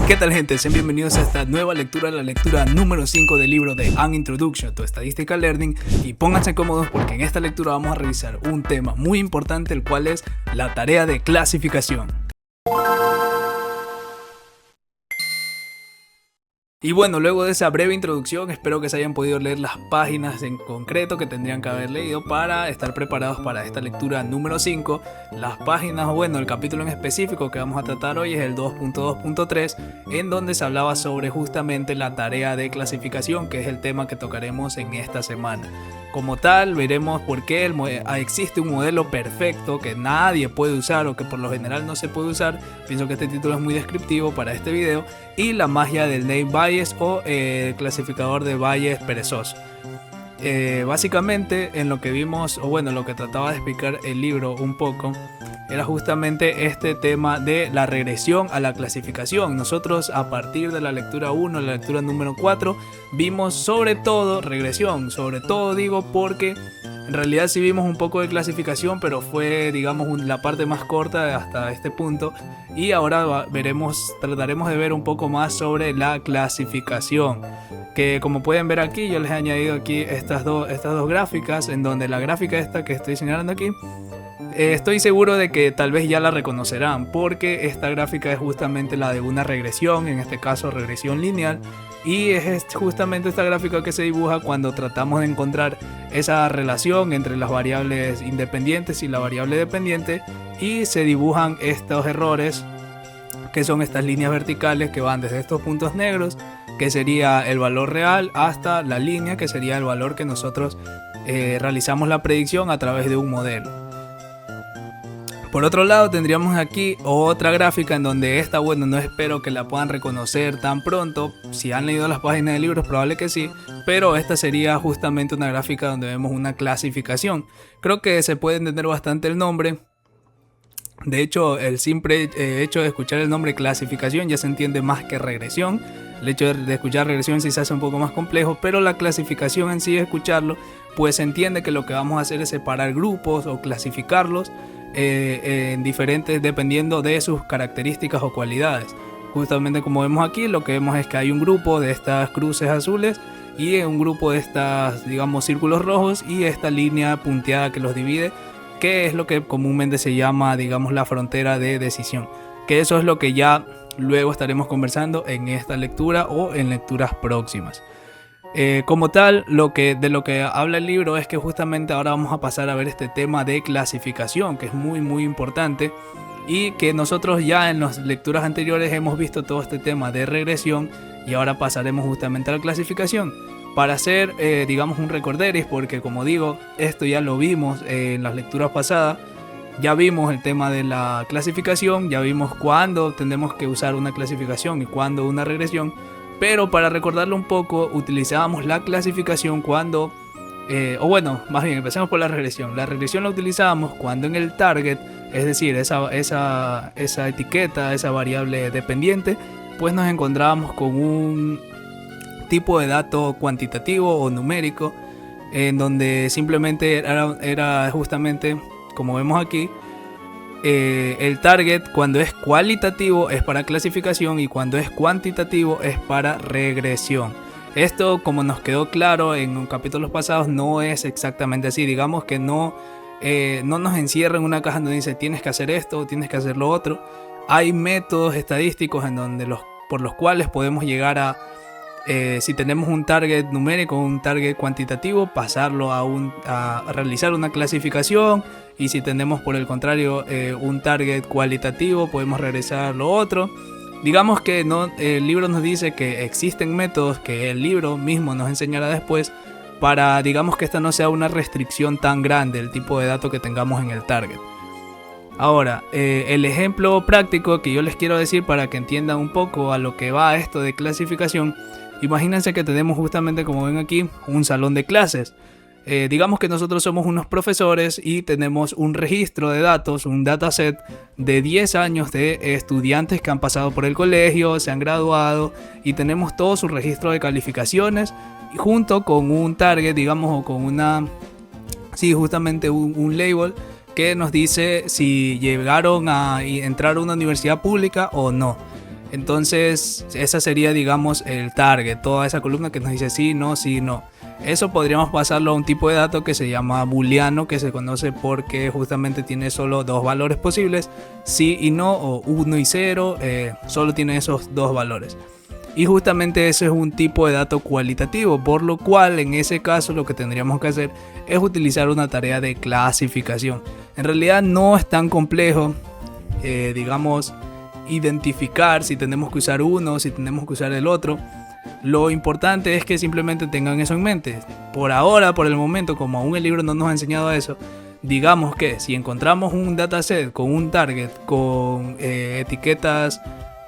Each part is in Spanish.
¿Qué tal, gente? Sean bienvenidos a esta nueva lectura, la lectura número 5 del libro de An Introduction to Statistical Learning, y pónganse cómodos porque en esta lectura vamos a revisar un tema muy importante, el cual es la tarea de clasificación. Y bueno, luego de esa breve introducción, espero que se hayan podido leer las páginas en concreto que tendrían que haber leído para estar preparados para esta lectura número 5. Las páginas, el capítulo en específico que vamos a tratar hoy es el 2.2.3, en donde se hablaba sobre justamente la tarea de clasificación, que es el tema que tocaremos en esta semana. Como tal, veremos por qué existe un modelo perfecto que nadie puede usar o que por lo general no se puede usar. Pienso que este título es muy descriptivo para este video. Y la magia del naive Bayes o clasificador de Bayes perezoso. Básicamente en lo que vimos, lo que trataba de explicar el libro un poco, era justamente este tema de la regresión a la clasificación. Nosotros, a partir de la lectura 1, la lectura número 4, vimos sobre todo regresión. Sobre todo digo porque en realidad sí vimos un poco de clasificación, pero fue, digamos, la parte más corta hasta este punto. Y ahora trataremos de ver un poco más sobre la clasificación. Que como pueden ver aquí, yo les he añadido aquí estas dos gráficas, en donde la gráfica esta que estoy señalando aquí, estoy seguro de que tal vez ya la reconocerán, porque esta gráfica es justamente la de una regresión, en este caso regresión lineal. Y es justamente esta gráfica que se dibuja cuando tratamos de encontrar esa relación entre las variables independientes y la variable dependiente, y se dibujan estos errores, que son estas líneas verticales que van desde estos puntos negros, que sería el valor real, hasta la línea, que sería el valor que nosotros realizamos la predicción a través de un modelo. Por otro lado, tendríamos aquí otra gráfica en donde esta, no espero que la puedan reconocer tan pronto. Si han leído las páginas de libros, probable que sí, pero esta sería justamente una gráfica donde vemos una clasificación. Creo que se puede entender bastante el nombre. De hecho, el simple hecho de escuchar el nombre clasificación ya se entiende más que regresión. El hecho de escuchar regresión sí se hace un poco más complejo, pero la clasificación en sí, de escucharlo, pues se entiende que lo que vamos a hacer es separar grupos o clasificarlos en diferentes, dependiendo de sus características o cualidades. Justamente como vemos aquí, lo que vemos es que hay un grupo de estas cruces azules y un grupo de estas, digamos, círculos rojos, y esta línea punteada que los divide, que es lo que comúnmente se llama, digamos, la frontera de decisión, que eso es lo que ya luego estaremos conversando en esta lectura o en lecturas próximas. Como tal, de lo que habla el libro es que justamente ahora vamos a pasar a ver este tema de clasificación, que es muy muy importante, y que nosotros ya en las lecturas anteriores hemos visto todo este tema de regresión, y ahora pasaremos justamente a la clasificación para hacer, digamos, un recorderis, porque como digo, esto ya lo vimos en las lecturas pasadas. Ya vimos el tema de la clasificación, ya vimos cuándo tenemos que usar una clasificación y cuándo una regresión. Pero para recordarlo un poco, utilizábamos la clasificación cuando, más bien empecemos por la regresión. La regresión la utilizábamos cuando en el target, es decir, esa etiqueta, esa variable dependiente, pues nos encontrábamos con un tipo de dato cuantitativo o numérico, en donde simplemente era justamente, como vemos aquí, el target cuando es cualitativo es para clasificación y cuando es cuantitativo es para regresión. Esto, como nos quedó claro en capítulos pasados, no es exactamente así. Digamos que no nos encierra en una caja donde dice tienes que hacer esto o tienes que hacer lo otro. Hay métodos estadísticos por los cuales podemos llegar a, si tenemos un target numérico o un target cuantitativo, pasarlo a realizar una clasificación. Y si tenemos por el contrario un target cualitativo, podemos regresar lo otro. Digamos que el libro nos dice que existen métodos que el libro mismo nos enseñará después, para, digamos, que esta no sea una restricción tan grande el tipo de dato que tengamos en el target. Ahora, el ejemplo práctico que yo les quiero decir para que entiendan un poco a lo que va esto de clasificación. Imagínense que tenemos justamente, como ven aquí, un salón de clases. Digamos que nosotros somos unos profesores y tenemos un registro de datos, un dataset de 10 años de estudiantes que han pasado por el colegio, se han graduado, y tenemos todo su registro de calificaciones junto con un target, digamos, o con justamente un label que nos dice si llegaron a entrar a una universidad pública o no. Entonces esa sería, digamos, el target, toda esa columna que nos dice sí, no, sí, no. Eso podríamos pasarlo a un tipo de dato que se llama booleano, que se conoce porque justamente tiene solo dos valores posibles, sí y no, o 1 y 0, solo tiene esos dos valores. Y justamente ese es un tipo de dato cualitativo, por lo cual en ese caso lo que tendríamos que hacer es utilizar una tarea de clasificación. En realidad no es tan complejo, digamos, identificar si tenemos que usar uno, si tenemos que usar el otro. Lo importante es que simplemente tengan eso en mente. Por ahora, por el momento, como aún el libro no nos ha enseñado eso, digamos que si encontramos un dataset con un target con etiquetas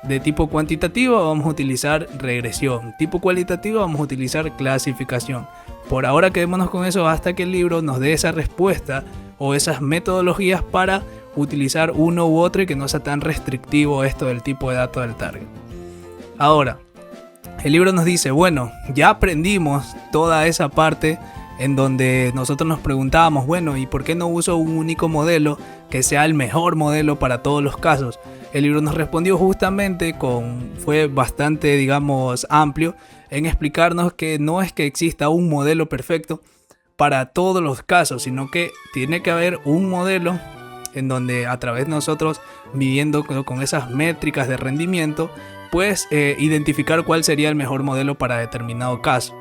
de tipo cuantitativo, vamos a utilizar regresión. Tipo cualitativo, vamos a utilizar clasificación. Por ahora quedémonos con eso hasta que el libro nos dé esa respuesta o esas metodologías para utilizar uno u otro y que no sea tan restrictivo esto del tipo de dato del target. Ahora, el libro nos dice, bueno, ya aprendimos toda esa parte en donde nosotros nos preguntábamos, bueno, ¿y por qué no uso un único modelo que sea el mejor modelo para todos los casos? El libro nos respondió justamente fue bastante, digamos, amplio en explicarnos que no es que exista un modelo perfecto para todos los casos, sino que tiene que haber un modelo en donde a través de nosotros, viviendo con esas métricas de rendimiento, pues identificar cuál sería el mejor modelo para determinado caso,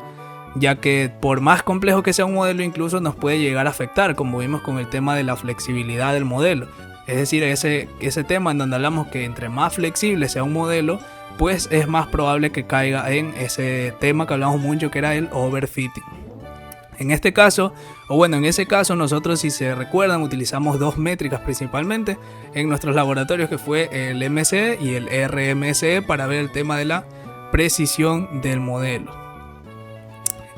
ya que por más complejo que sea un modelo incluso nos puede llegar a afectar, como vimos con el tema de la flexibilidad del modelo. Es decir, ese tema en donde hablamos que entre más flexible sea un modelo, pues es más probable que caiga en ese tema que hablamos mucho, que era el overfitting. En este caso, en ese caso nosotros, si se recuerdan, utilizamos dos métricas principalmente en nuestros laboratorios, que fue el MCE y el RMCE, para ver el tema de la precisión del modelo,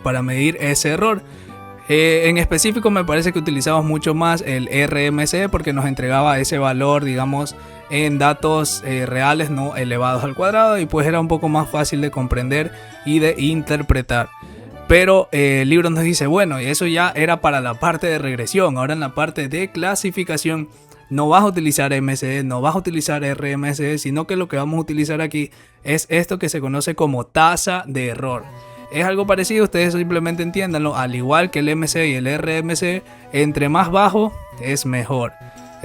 para medir ese error. En específico me parece que utilizamos mucho más el RMCE porque nos entregaba ese valor, digamos, en datos reales no elevados al cuadrado, y pues era un poco más fácil de comprender y de interpretar. Pero el libro nos dice, bueno, y eso ya era para la parte de regresión. Ahora en la parte de clasificación no vas a utilizar MCE, no vas a utilizar RMCE, sino que lo que vamos a utilizar aquí es esto que se conoce como tasa de error. Es algo parecido, ustedes simplemente entiéndanlo, al igual que el MC y el RMC, entre más bajo es mejor.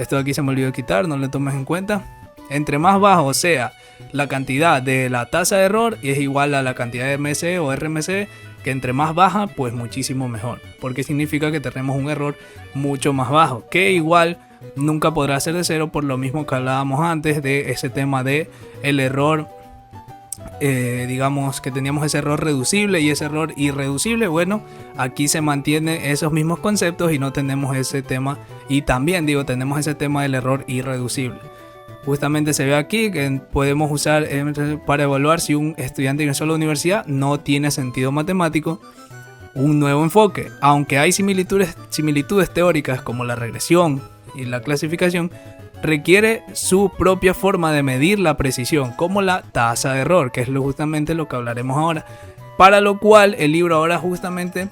Esto de aquí se me olvidó quitar, no lo tomes en cuenta. Entre más bajo sea la cantidad de la tasa de error, y es igual a la cantidad de MC o RMC, que entre más baja, pues muchísimo mejor, porque significa que tenemos un error mucho más bajo, que igual nunca podrá ser de cero, por lo mismo que hablábamos antes de ese tema de el error. Digamos que teníamos ese error reducible y ese error irreducible. Bueno, aquí se mantienen esos mismos conceptos y no tenemos ese tema, y también tenemos ese tema del error irreducible. Justamente se ve aquí que podemos usar para evaluar si un estudiante ingresó a la universidad no tiene sentido matemático, un nuevo enfoque. Aunque hay similitudes teóricas como la regresión y la clasificación, requiere su propia forma de medir la precisión, como la tasa de error, que es justamente lo que hablaremos ahora. Para lo cual el libro ahora justamente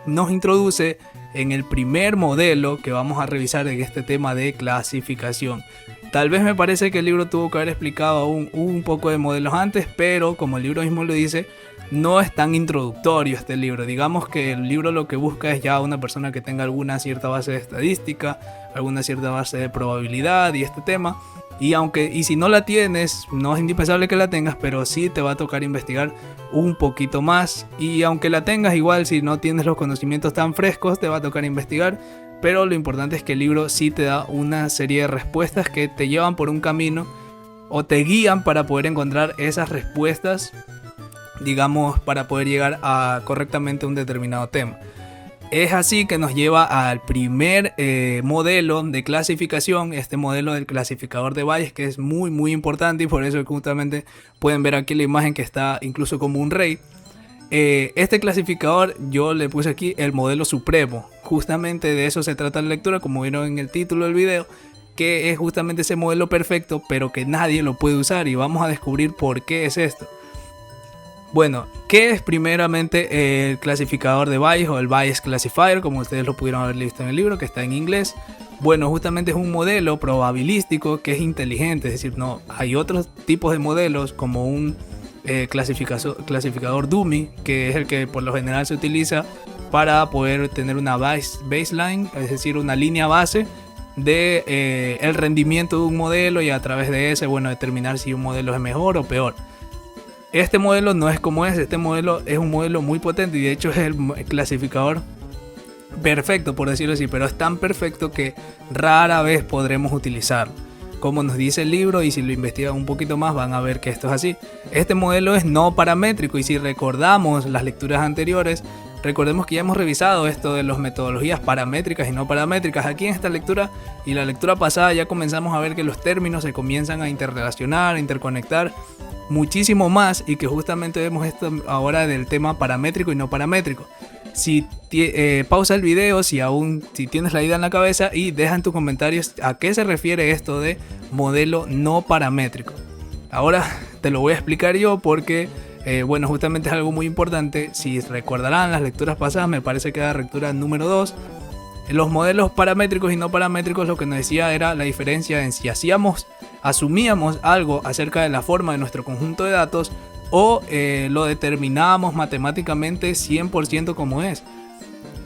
nos introduce en el primer modelo que vamos a revisar en este tema de clasificación. Tal vez me parece que el libro tuvo que haber explicado aún un poco de modelos antes, pero como el libro mismo lo dice, no es tan introductorio este libro. Digamos que el libro lo que busca es ya una persona que tenga alguna cierta base de estadística, alguna cierta base de probabilidad y este tema. Y si no la tienes, no es indispensable que la tengas, pero sí te va a tocar investigar un poquito más. Y aunque la tengas, igual si no tienes los conocimientos tan frescos, te va a tocar investigar. Pero lo importante es que el libro sí te da una serie de respuestas que te llevan por un camino o te guían para poder encontrar esas respuestas, digamos, para poder llegar a correctamente un determinado tema. Es así que nos lleva al primer modelo de clasificación, este modelo del clasificador de Bayes, que es muy muy importante, y por eso justamente pueden ver aquí la imagen que está incluso como un rey. Este clasificador yo le puse aquí el modelo supremo. Justamente de eso se trata la lectura, como vieron en el título del video, que es justamente ese modelo perfecto, pero que nadie lo puede usar, y vamos a descubrir por qué es esto. Bueno, ¿qué es primeramente el clasificador de Bayes o el Bayes Classifier, como ustedes lo pudieron haber visto en el libro, que está en inglés? Bueno, justamente es un modelo probabilístico que es inteligente, es decir, no, hay otros tipos de modelos como un clasificador dummy, que es el que por lo general se utiliza para poder tener una baseline, es decir, una línea base de el rendimiento de un modelo, y a través de ese, bueno, determinar si un modelo es mejor o peor. Este modelo no es como ese, este modelo es un modelo muy potente y de hecho es el clasificador perfecto, por decirlo así, pero es tan perfecto que rara vez podremos utilizarlo, como nos dice el libro, y si lo investigan un poquito más van a ver que esto es así. Este modelo es no paramétrico, y si recordamos las lecturas anteriores, recordemos que ya hemos revisado esto de las metodologías paramétricas y no paramétricas. Aquí en esta lectura y la lectura pasada ya comenzamos a ver que los términos se comienzan a interrelacionar, a interconectar muchísimo más, y que justamente vemos esto ahora del tema paramétrico y no paramétrico. Si pausa el video si tienes la idea en la cabeza, y deja en tus comentarios a qué se refiere esto de modelo no paramétrico. Ahora te lo voy a explicar yo porque bueno, justamente es algo muy importante. Si recordarán las lecturas pasadas, me parece que era la lectura número 2, los modelos paramétricos y no paramétricos, lo que nos decía era la diferencia en si asumíamos algo acerca de la forma de nuestro conjunto de datos, o lo determinábamos matemáticamente 100% como es.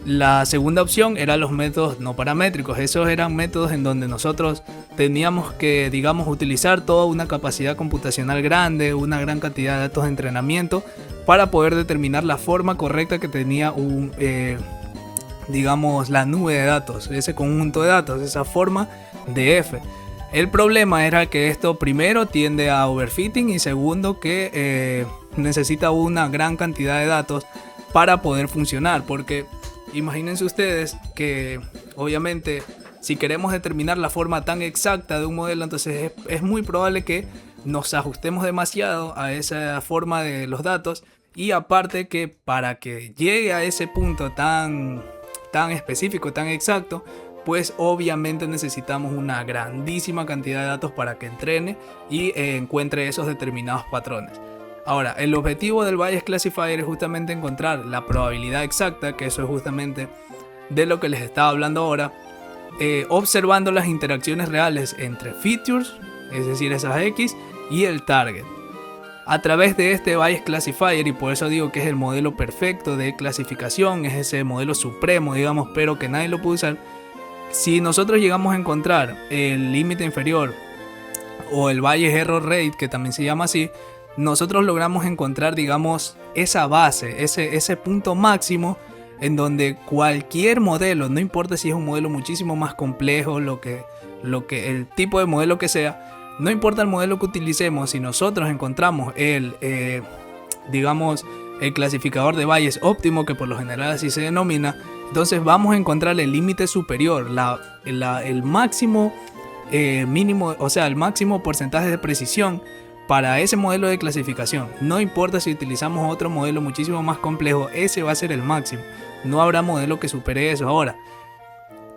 La segunda opción eran los métodos no paramétricos. Esos eran métodos en donde nosotros teníamos que, digamos, utilizar toda una capacidad computacional grande, una gran cantidad de datos de entrenamiento para poder determinar la forma correcta que tenía digamos, la nube de datos, ese conjunto de datos, esa forma de F. El problema era que esto primero tiende a overfitting, y segundo que necesita una gran cantidad de datos para poder funcionar, porque imagínense ustedes que obviamente si queremos determinar la forma tan exacta de un modelo, entonces es muy probable que nos ajustemos demasiado a esa forma de los datos, y aparte que para que llegue a ese punto tan específico, tan exacto, pues obviamente necesitamos una grandísima cantidad de datos para que entrene y encuentre esos determinados patrones. Ahora, el objetivo del Bayes Classifier es justamente encontrar la probabilidad exacta, que eso es justamente de lo que les estaba hablando ahora, observando las interacciones reales entre features, es decir, esas X, y el target. A través de este Bayes Classifier, y por eso digo que es el modelo perfecto de clasificación, es ese modelo supremo, digamos, pero que nadie lo puede usar. Si nosotros llegamos a encontrar el límite inferior o el Bayes Error Rate, que también se llama así, nosotros logramos encontrar, digamos, esa base, ese punto máximo en donde cualquier modelo, no importa si es un modelo muchísimo más complejo, el tipo de modelo que sea, no importa el modelo que utilicemos, si nosotros encontramos digamos, el clasificador de Bayes óptimo, que por lo general así se denomina, entonces vamos a encontrar el límite superior, el máximo mínimo, o sea, el máximo porcentaje de precisión para ese modelo de clasificación. No importa si utilizamos otro modelo muchísimo más complejo, ese va a ser el máximo. No habrá modelo que supere eso. Ahora,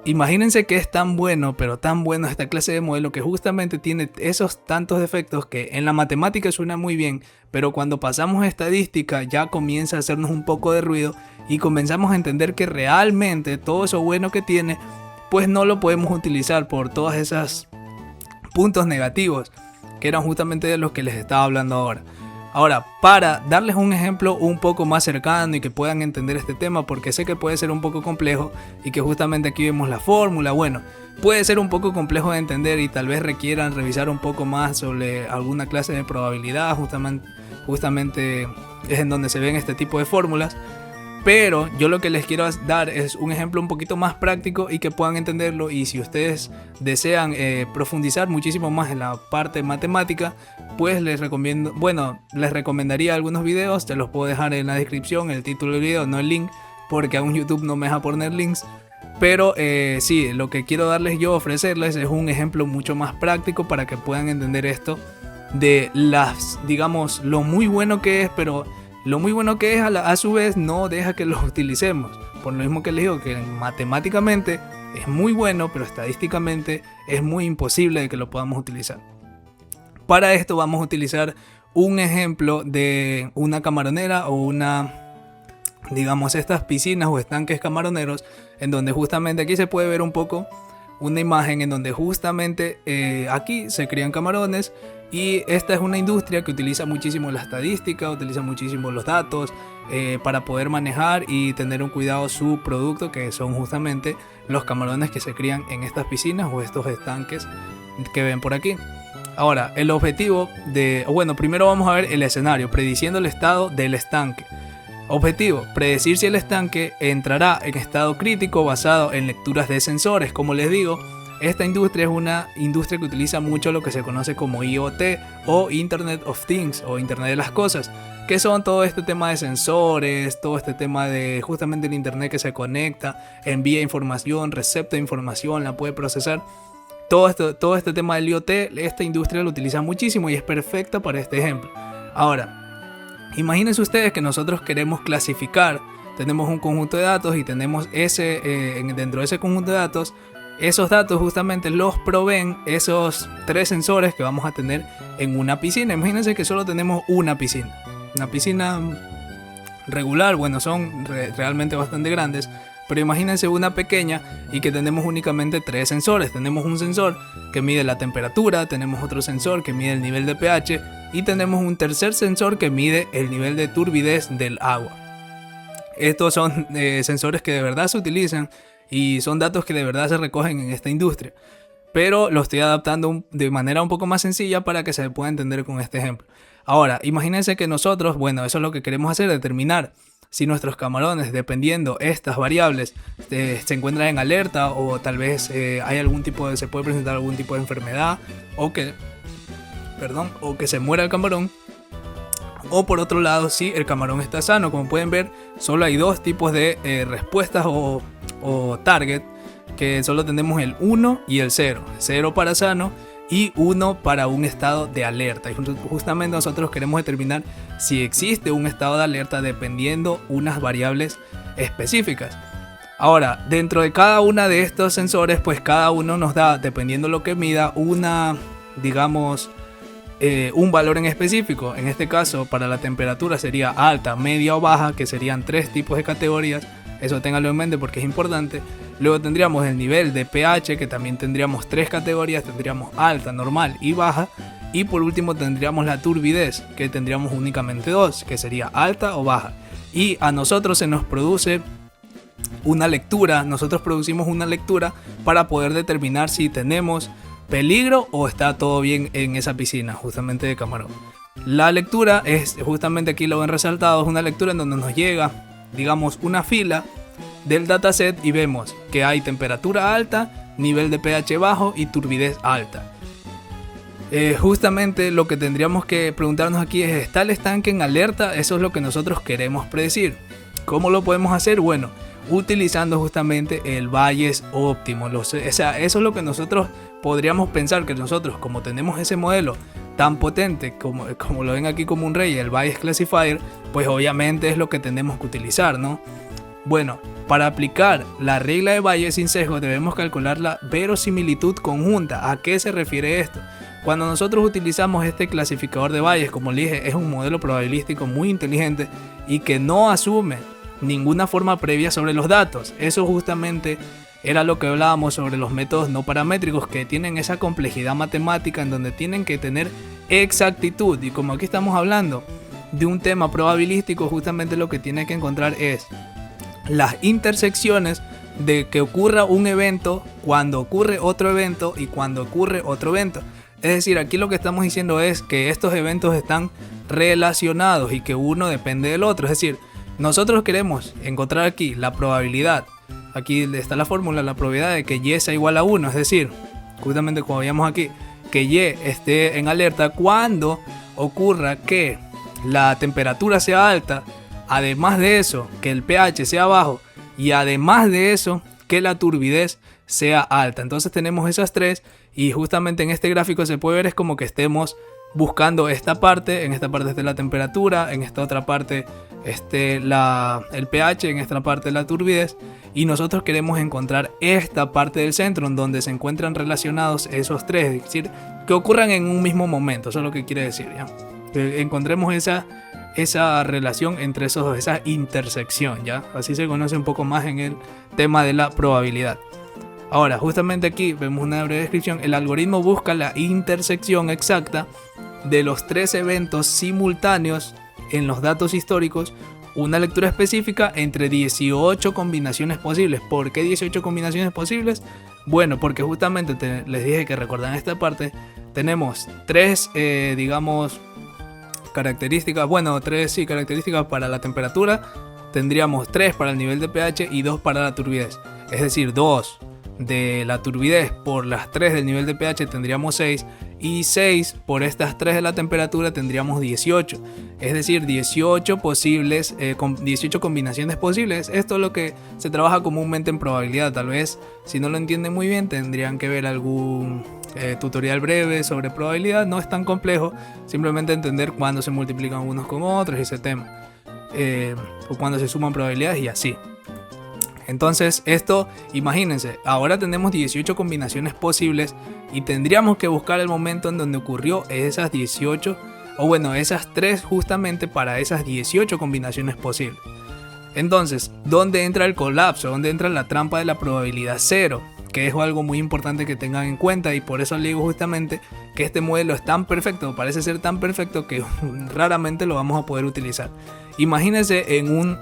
imagínense que es tan bueno, pero tan bueno esta clase de modelo, que justamente tiene esos tantos defectos que en la matemática suena muy bien, pero cuando pasamos a estadística ya comienza a hacernos un poco de ruido y comenzamos a entender que realmente todo eso bueno que tiene, pues no lo podemos utilizar por todos esos puntos negativos, que eran justamente de los que les estaba hablando ahora. Ahora, para darles un ejemplo un poco más cercano y que puedan entender este tema, porque sé que puede ser un poco complejo y que justamente aquí vemos la fórmula, bueno, puede ser un poco complejo de entender y tal vez requieran revisar un poco más sobre alguna clase de probabilidad, justamente es en donde se ven este tipo de fórmulas. Pero yo lo que les quiero dar es un ejemplo un poquito más práctico y que puedan entenderlo, y si ustedes desean profundizar muchísimo más en la parte matemática, pues les recomendaría algunos videos. Te los puedo dejar en la descripción, el título del video, no el link, porque aún YouTube no me deja poner links. Pero sí, lo que quiero ofrecerles es un ejemplo mucho más práctico para que puedan entender esto de digamos, lo muy bueno que es, pero lo muy bueno que es a su vez no deja que lo utilicemos. Por lo mismo que les digo que matemáticamente es muy bueno, pero estadísticamente es muy imposible de que lo podamos utilizar. Para esto vamos a utilizar un ejemplo de una camaronera o digamos, estas piscinas o estanques camaroneros, en donde justamente aquí se puede ver un poco una imagen en donde justamente aquí se crían camarones. Y esta es una industria que utiliza muchísimo la estadística, utiliza muchísimo los datos para poder manejar y tener un cuidado su producto, que son justamente los camarones que se crían en estas piscinas o estos estanques que ven por aquí. Ahora, el objetivo primero vamos a ver el escenario, prediciendo el estado del estanque. Objetivo, predecir si el estanque entrará en estado crítico basado en lecturas de sensores. Como les digo, esta industria es una industria que utiliza mucho lo que se conoce como IoT o Internet of Things o Internet de las Cosas, que son todo este tema de sensores, todo este tema de justamente el Internet que se conecta, envía información, recepta información, la puede procesar. Todo este tema del IoT, esta industria lo utiliza muchísimo y es perfecta para este ejemplo. Ahora, imagínense ustedes que nosotros queremos clasificar, tenemos un conjunto de datos y tenemos dentro de ese conjunto de datos, esos datos justamente los proveen esos 3 sensores que vamos a tener en una piscina. Imagínense que solo tenemos una piscina regular, bueno, son realmente bastante grandes, pero imagínense una pequeña y que tenemos únicamente 3 sensores. Tenemos un sensor que mide la temperatura, tenemos otro sensor que mide el nivel de pH y tenemos un tercer sensor que mide el nivel de turbidez del agua. Estos son sensores que de verdad se utilizan y son datos que de verdad se recogen en esta industria, pero lo estoy adaptando de manera un poco más sencilla para que se pueda entender con este ejemplo. Ahora, imagínense que nosotros, eso es lo que queremos hacer, determinar si nuestros camarones, dependiendo estas variables, se encuentran en alerta o tal vez se puede presentar algún tipo de enfermedad o que se muera el camarón. O por otro lado, si el camarón está sano. Como pueden ver, solo hay 2 tipos de respuestas o target, que solo tenemos el 1 y el 0. 0 para sano y 1 para un estado de alerta. Y justamente nosotros queremos determinar si existe un estado de alerta dependiendo unas variables específicas. Ahora, dentro de cada una de estos sensores, pues cada uno nos da, dependiendo lo que mida, un valor en específico. En este caso, para la temperatura sería alta, media o baja, que serían 3 tipos de categorías. Eso ténganlo en mente porque es importante. Luego tendríamos el nivel de pH, que también tendríamos 3 categorías. Tendríamos alta, normal y baja. Y por último tendríamos la turbidez, que tendríamos únicamente 2, que sería alta o baja. Y a nosotros se nos produce una lectura. Nosotros producimos una lectura para poder determinar si tenemos peligro o está todo bien en esa piscina justamente de camarón. La lectura es justamente, aquí lo ven resaltado, es una lectura en donde nos llega, una fila del dataset y vemos que hay temperatura alta, nivel de pH bajo y turbidez alta. Justamente lo que tendríamos que preguntarnos aquí es: ¿está el estanque en alerta? Eso es lo que nosotros queremos predecir. ¿Cómo lo podemos hacer? Bueno, utilizando justamente el Bayes óptimo. Eso es lo que nosotros podríamos pensar, que nosotros, como tenemos ese modelo tan potente como lo ven aquí como un rey, el Bayes Classifier, pues obviamente es lo que tenemos que utilizar, ¿no? Bueno, para aplicar la regla de Bayes sin sesgo debemos calcular la verosimilitud conjunta. ¿A qué se refiere esto? Cuando nosotros utilizamos este clasificador de Bayes, como les dije, es un modelo probabilístico muy inteligente y que no asume ninguna forma previa sobre los datos. Eso justamente era lo que hablábamos sobre los métodos no paramétricos, que tienen esa complejidad matemática en donde tienen que tener exactitud. Y como aquí estamos hablando de un tema probabilístico, justamente lo que tiene que encontrar es las intersecciones de que ocurra un evento cuando ocurre otro evento y cuando ocurre otro evento. Es decir, aquí lo que estamos diciendo es que estos eventos están relacionados y que uno depende del otro. Es decir, nosotros queremos encontrar aquí la probabilidad. Aquí está la fórmula, la probabilidad de que Y sea igual a 1. Es decir, justamente como veíamos aquí, que Y esté en alerta cuando ocurra que la temperatura sea alta. Además de eso, que el pH sea bajo. Y además de eso, que la turbidez sea alta. Entonces tenemos esas 3. Y justamente en este gráfico se puede ver, es como que estemos buscando esta parte. En esta parte está la temperatura, en esta otra parte el pH, en esta parte la turbidez. Y nosotros queremos encontrar esta parte del centro en donde se encuentran relacionados esos 3, es decir, que ocurran en un mismo momento. Eso es lo que quiere decir, ¿ya? Que encontremos esa relación entre esos dos, esa intersección, ¿ya? Así se conoce un poco más en el tema de la probabilidad. Ahora, justamente aquí vemos una breve descripción. El algoritmo busca la intersección exacta de los 3 eventos simultáneos en los datos históricos, una lectura específica entre 18 combinaciones posibles. ¿Por qué 18 combinaciones posibles? Bueno, porque justamente les dije que recordan esta parte. Tenemos 3, digamos, características. Bueno, 3 características para la temperatura. Tendríamos 3 para el nivel de pH y 2 para la turbidez. Es decir, 2 de la turbidez por las 3 del nivel de pH tendríamos 6, y 6 por estas 3 de la temperatura tendríamos 18. Es decir, 18 posibles, con 18 combinaciones posibles. Esto es lo que se trabaja comúnmente en probabilidad. Tal vez, si no lo entienden muy bien, tendrían que ver algún tutorial breve sobre probabilidad. No es tan complejo, simplemente entender cuándo se multiplican unos con otros y ese tema, o cuándo se suman probabilidades y así. Entonces esto, imagínense, ahora tenemos 18 combinaciones posibles y tendríamos que buscar el momento en donde ocurrió esas 18, o bueno, esas 3 justamente para esas 18 combinaciones posibles. Entonces, ¿dónde entra el colapso? ¿Dónde entra la trampa de la probabilidad cero? Que es algo muy importante que tengan en cuenta, y por eso les digo justamente que este modelo es tan perfecto, parece ser tan perfecto que raramente lo vamos a poder utilizar. Imagínense en un...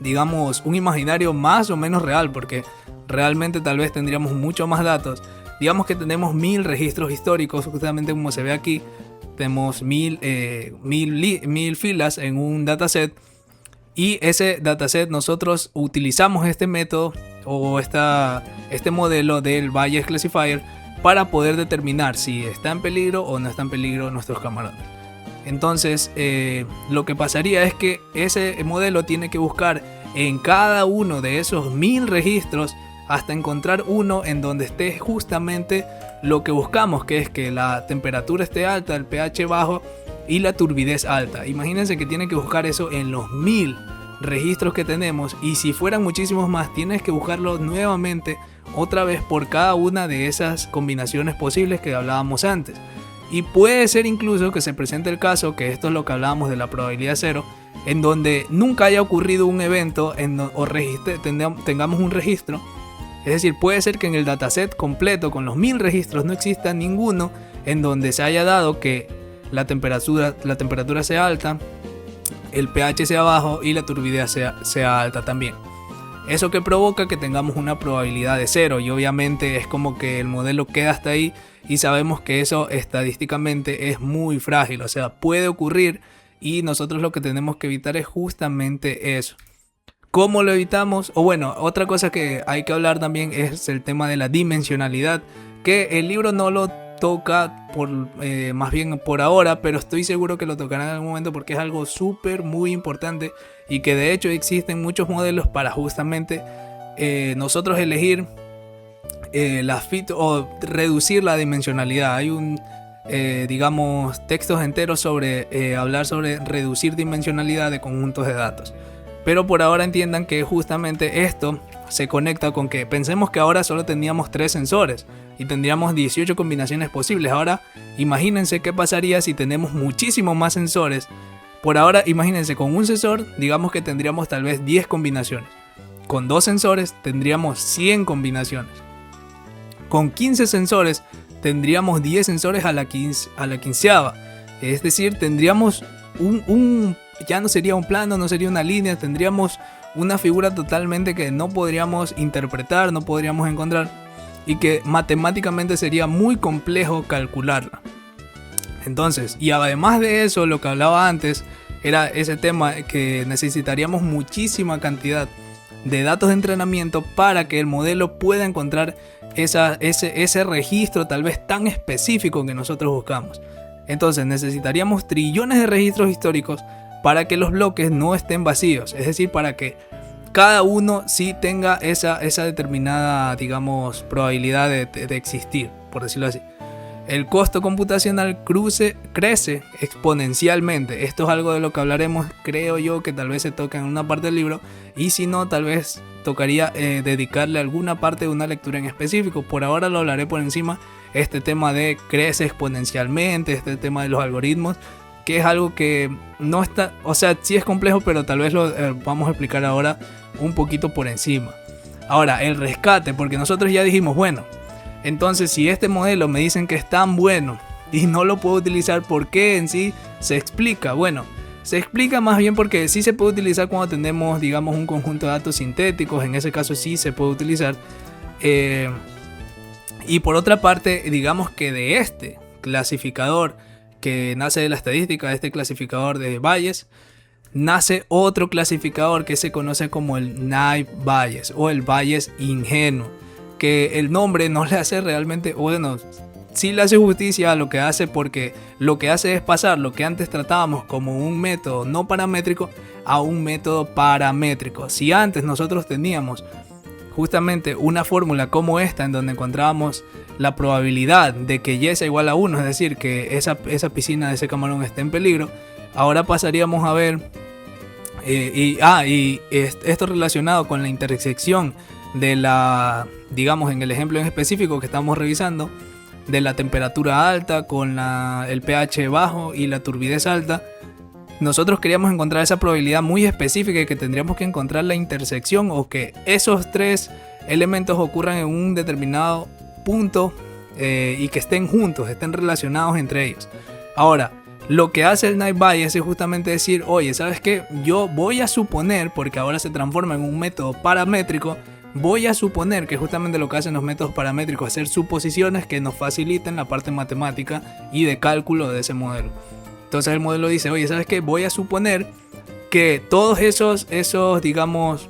digamos, un imaginario más o menos real, porque realmente tal vez tendríamos mucho más datos. Digamos que tenemos 1000 registros históricos, justamente como se ve aquí. Tenemos 1000 filas en un dataset, y ese dataset nosotros utilizamos este método o este modelo del Bayes Classifier para poder determinar si está en peligro o no está en peligro nuestros camaradas. Entonces, lo que pasaría es que ese modelo tiene que buscar en cada uno de esos 1000 registros hasta encontrar uno en donde esté justamente lo que buscamos, que es que la temperatura esté alta, el pH bajo y la turbidez alta. Imagínense que tiene que buscar eso en los 1000 registros que tenemos, y si fueran muchísimos más, tienes que buscarlo nuevamente otra vez por cada una de esas combinaciones posibles que hablábamos antes. Y puede ser incluso que se presente el caso, que esto es lo que hablábamos de la probabilidad cero, en donde nunca haya ocurrido un evento o tengamos un registro. Es decir, puede ser que en el dataset completo con los 1000 registros no exista ninguno en donde se haya dado que la temperatura sea alta, el pH sea bajo y la turbidez sea alta también. Eso que provoca que tengamos una probabilidad de 0, y obviamente es como que el modelo queda hasta ahí, y sabemos que eso estadísticamente es muy frágil, o sea, puede ocurrir, y nosotros lo que tenemos que evitar es justamente eso. ¿Cómo lo evitamos? O bueno, otra cosa que hay que hablar también es el tema de la dimensionalidad, que el libro no lo toca más bien por ahora, pero estoy seguro que lo tocará en algún momento, porque es algo súper muy importante, y que de hecho existen muchos modelos para justamente nosotros elegir o reducir la dimensionalidad. Hay digamos, textos enteros sobre hablar sobre reducir dimensionalidad de conjuntos de datos. Pero por ahora entiendan que justamente esto se conecta con que pensemos que ahora solo teníamos 3 sensores y tendríamos 18 combinaciones posibles. Ahora imagínense qué pasaría si tenemos muchísimos más sensores. Por ahora imagínense, con un sensor digamos que tendríamos tal vez 10 combinaciones. Con 2 sensores tendríamos 100 combinaciones. Con 15 sensores tendríamos 10 sensores a la quinceava. Es decir, tendríamos ya no sería un plano, no sería una línea, tendríamos una figura totalmente que no podríamos interpretar, no podríamos encontrar, y que matemáticamente sería muy complejo calcularla. Entonces, y además de eso, lo que hablaba antes era ese tema que necesitaríamos muchísima cantidad de datos de entrenamiento para que el modelo pueda encontrar ese registro tal vez tan específico que nosotros buscamos. Entonces necesitaríamos trillones de registros históricos para que los bloques no estén vacíos, es decir, para que cada uno sí tenga esa determinada, digamos, probabilidad de existir, por decirlo así. El costo computacional crece exponencialmente. Esto es algo de lo que hablaremos, creo yo, que tal vez se toca en una parte del libro, y si no, tal vez tocaría dedicarle alguna parte de una lectura en específico. Por ahora lo hablaré por encima, este tema de crece exponencialmente, este tema de los algoritmos, que es algo que no está, o sea, sí es complejo, pero tal vez lo vamos a explicar ahora un poquito por encima. Ahora, el rescate, porque nosotros ya dijimos, bueno, entonces si este modelo me dicen que es tan bueno y no lo puedo utilizar, ¿por qué en sí? Se explica, bueno, se explica más bien porque sí se puede utilizar cuando tenemos, digamos, un conjunto de datos sintéticos, en ese caso sí se puede utilizar. Y por otra parte, digamos que de este clasificador que nace de la estadística, de este clasificador de Bayes, nace otro clasificador que se conoce como el naive Bayes o el Bayes ingenuo, que el nombre no le hace realmente, bueno, sí le hace justicia a lo que hace, porque lo que hace es pasar lo que antes tratábamos como un método no paramétrico a un método paramétrico. Si antes nosotros teníamos justamente una fórmula como esta en donde encontrábamos la probabilidad de que y sea igual a 1, es decir, que esa piscina de ese camarón esté en peligro, ahora pasaríamos a ver esto relacionado con la intersección de la, digamos, en el ejemplo en específico que estamos revisando, de la temperatura alta con el pH bajo y la turbidez alta. Nosotros queríamos encontrar esa probabilidad muy específica y que tendríamos que encontrar la intersección, o que esos tres elementos ocurran en un determinado punto y que estén juntos, estén relacionados entre ellos. Ahora, lo que hace el naive Bayes es justamente decir, oye, ¿sabes qué? Yo voy a suponer, porque ahora se transforma en un método paramétrico, voy a suponer que justamente lo que hacen los métodos paramétricos es hacer suposiciones que nos faciliten la parte matemática y de cálculo de ese modelo. Entonces el modelo dice, oye, ¿sabes qué? Voy a suponer que todos esos, digamos,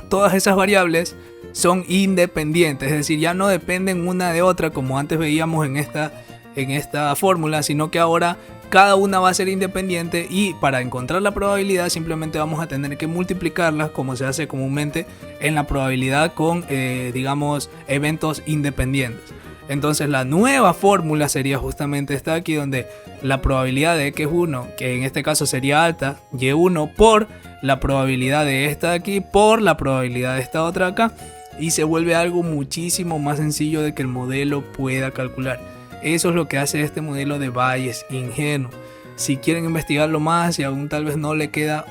todas esas variables son independientes, es decir, ya no dependen una de otra como antes veíamos en esta fórmula, sino que ahora cada una va a ser independiente, y para encontrar la probabilidad simplemente vamos a tener que multiplicarlas como se hace comúnmente en la probabilidad con, digamos, eventos independientes. Entonces la nueva fórmula sería justamente esta aquí, donde la probabilidad de x1, que en este caso sería alta, y1 por la probabilidad de esta de aquí por la probabilidad de esta otra acá, y se vuelve algo muchísimo más sencillo de que el modelo pueda calcular. Eso es lo que hace este modelo de Bayes ingenuo. Si quieren investigarlo más y aún tal vez no les queda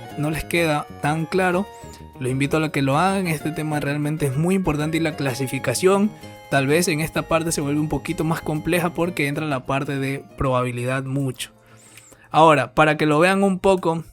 tan claro, los invito a que lo hagan. Este tema realmente es muy importante, y la clasificación tal vez en esta parte se vuelve un poquito más compleja porque entra la parte de probabilidad mucho. Ahora, para que lo vean un poco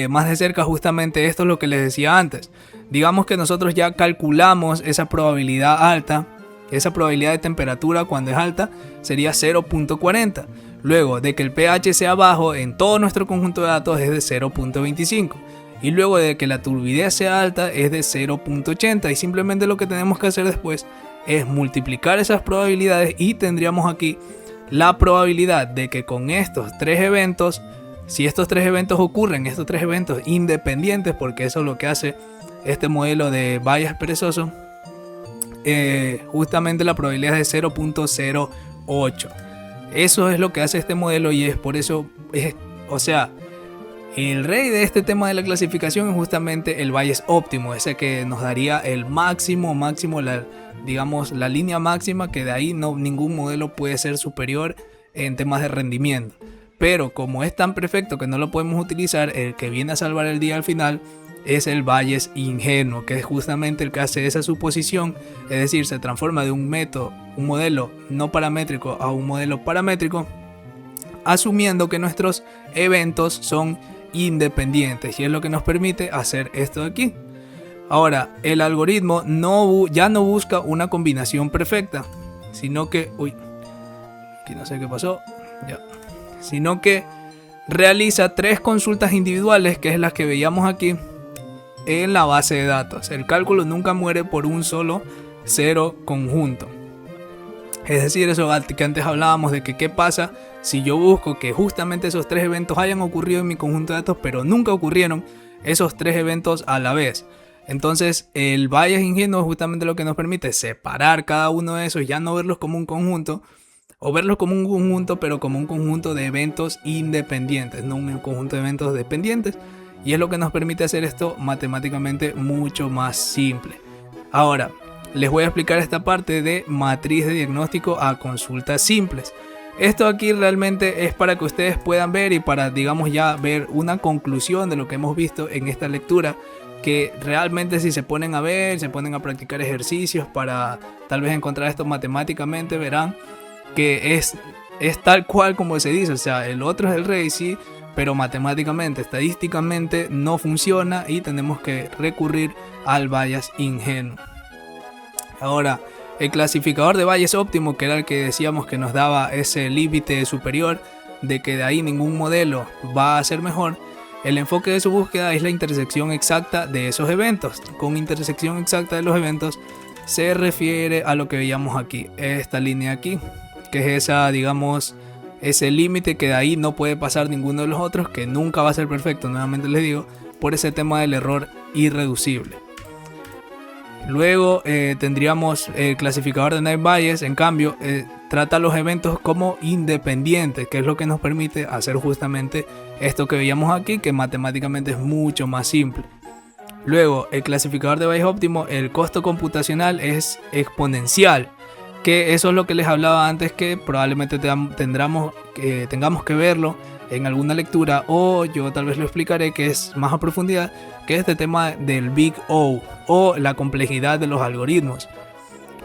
más de cerca, justamente esto es lo que les decía antes. Digamos que nosotros ya calculamos esa probabilidad alta, esa probabilidad de temperatura cuando es alta sería 0.40. Luego de que el pH sea bajo en todo nuestro conjunto de datos es de 0.25. Y luego de que la turbidez sea alta es de 0.80. Y simplemente lo que tenemos que hacer después es multiplicar esas probabilidades, y tendríamos aquí la probabilidad de que con estos tres eventos, si estos tres eventos ocurren, estos tres eventos independientes, porque eso es lo que hace este modelo de Bayes perezoso, justamente la probabilidad es de 0.08. Eso es lo que hace este modelo, y es por eso, o sea, el rey de este tema de la clasificación es justamente el Bayes óptimo, ese que nos daría el máximo, digamos la línea máxima, que de ahí ningún modelo puede ser superior en temas de rendimiento. Pero como es tan perfecto que no lo podemos utilizar, el que viene a salvar el día al final es el Bayes ingenuo, que es justamente el que hace esa suposición, es decir, se transforma de un modelo no paramétrico a un modelo paramétrico, asumiendo que nuestros eventos son independientes, y es lo que nos permite hacer esto de aquí. Ahora, el algoritmo ya no busca una combinación perfecta, sino que, aquí no sé qué pasó, sino que realiza tres consultas individuales, que es las que veíamos aquí en la base de datos. El cálculo nunca muere por un solo cero conjunto. Es decir, eso que antes hablábamos de que qué pasa si yo busco que justamente esos tres eventos hayan ocurrido en mi conjunto de datos, pero nunca ocurrieron esos tres eventos a la vez. Entonces el Bayes ingenuo es justamente lo que nos permite separar cada uno de esos, ya no verlos como un conjunto, o verlos como un conjunto, pero como un conjunto de eventos independientes, no un conjunto de eventos dependientes. Y es lo que nos permite hacer esto matemáticamente mucho más simple. Ahora, les voy a explicar esta parte de matriz de diagnóstico a consultas simples. Esto aquí realmente es para que ustedes puedan ver, y para, digamos, ya ver una conclusión de lo que hemos visto en esta lectura, que realmente si se ponen a ver, se ponen a practicar ejercicios para tal vez encontrar esto matemáticamente, verán que es tal cual como se dice. O sea, el otro es el rey, sí, pero matemáticamente, estadísticamente no funciona y tenemos que recurrir al bias ingenuo. Ahora, el clasificador de Bayes óptimo, que era el que decíamos que nos daba ese límite superior de que de ahí ningún modelo va a ser mejor, el enfoque de su búsqueda es la intersección exacta de esos eventos. Con intersección exacta de los eventos se refiere a lo que veíamos aquí, esta línea aquí, que es esa, digamos, ese límite que de ahí no puede pasar ninguno de los otros, que nunca va a ser perfecto, nuevamente les digo, por ese tema del error irreducible. Luego tendríamos el clasificador de Naive Bayes, en cambio, trata los eventos como independientes, que es lo que nos permite hacer justamente esto que veíamos aquí, que matemáticamente es mucho más simple. Luego, el clasificador de Bayes óptimo, el costo computacional es exponencial, que eso es lo que les hablaba antes, que probablemente tengamos que verlo en alguna lectura, o yo tal vez lo explicaré, que es más a profundidad, que es este tema del Big O o la complejidad de los algoritmos.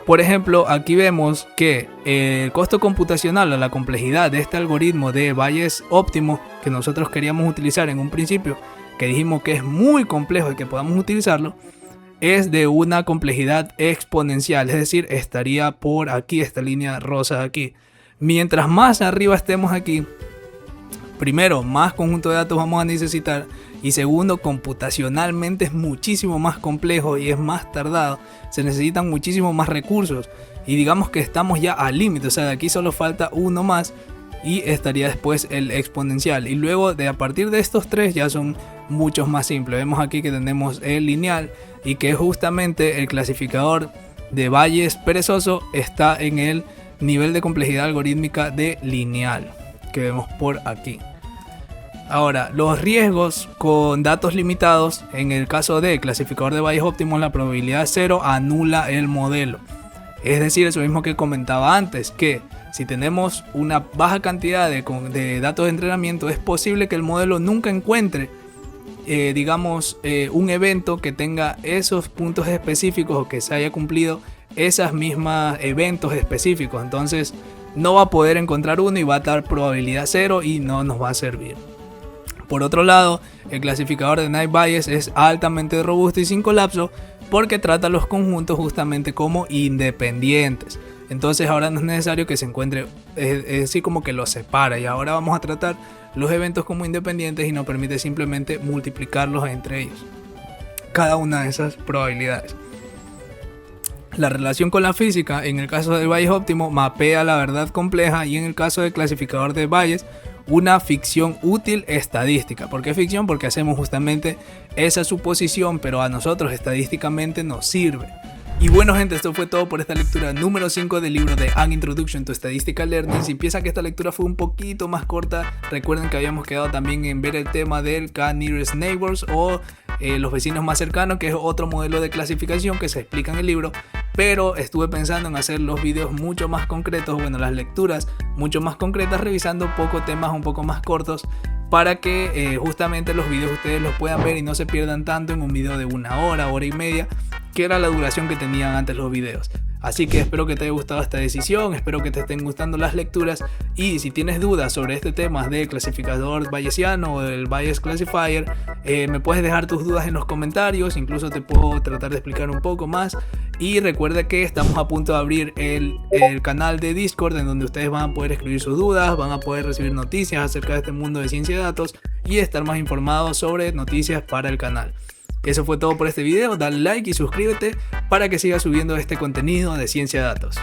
Por ejemplo, aquí vemos que el costo computacional o la complejidad de este algoritmo de Bayes óptimo que nosotros queríamos utilizar en un principio, que dijimos que es muy complejo y que podamos utilizarlo, es de una complejidad exponencial, es decir, estaría por aquí, esta línea rosa de aquí. Mientras más arriba estemos aquí, primero, más conjunto de datos vamos a necesitar, y segundo, computacionalmente es muchísimo más complejo y es más tardado, se necesitan muchísimo más recursos, y digamos que estamos ya al límite, o sea, de aquí solo falta uno más y estaría después el exponencial, y luego a partir de estos tres ya son muchos más simples. Vemos aquí que tenemos el lineal, y que justamente el clasificador de Bayes perezoso está en el nivel de complejidad algorítmica de lineal, que vemos por aquí. Ahora, los riesgos con datos limitados, en el caso de clasificador de Bayes óptimo, la probabilidad 0 anula el modelo. Es decir, eso mismo que comentaba antes, que si tenemos una baja cantidad de datos de entrenamiento, es posible que el modelo nunca encuentre un evento que tenga esos puntos específicos o que se haya cumplido esas mismas eventos específicos. Entonces no va a poder encontrar uno y va a dar probabilidad 0 y no nos va a servir. Por otro lado, el clasificador de Naive Bayes es altamente robusto y sin colapso, porque trata los conjuntos justamente como independientes. Entonces ahora no es necesario que se encuentre, es decir, como que los separa, y ahora vamos a tratar los eventos como independientes y nos permite simplemente multiplicarlos entre ellos, cada una de esas probabilidades. La relación con la física, en el caso del Bayes óptimo, mapea la verdad compleja, y en el caso del clasificador de Bayes, una ficción útil estadística. ¿Por qué ficción? Porque hacemos justamente esa suposición, pero a nosotros estadísticamente nos sirve. Y bueno, gente, esto fue todo por esta lectura número 5 del libro de An Introduction to Statistical Learning. Si piensan que esta lectura fue un poquito más corta, recuerden que habíamos quedado también en ver el tema del K-Nearest Neighbors o los vecinos más cercanos, que es otro modelo de clasificación que se explica en el libro. Pero estuve pensando en hacer los videos mucho más concretos, bueno, las lecturas mucho más concretas, revisando temas un poco más cortos, para que justamente los videos ustedes los puedan ver y no se pierdan tanto en un video de 1 hora, hora y media, que era la duración que tenían antes los videos. Así que espero que te haya gustado esta decisión, espero que te estén gustando las lecturas, y si tienes dudas sobre este tema del clasificador bayesiano o del Bayes Classifier, me puedes dejar tus dudas en los comentarios, incluso te puedo tratar de explicar un poco más. Y recuerda que estamos a punto de abrir el canal de Discord, en donde ustedes van a poder escribir sus dudas, van a poder recibir noticias acerca de este mundo de ciencia de datos y estar más informados sobre noticias para el canal. Eso fue todo por este video, dale like y suscríbete para que siga subiendo este contenido de ciencia de datos.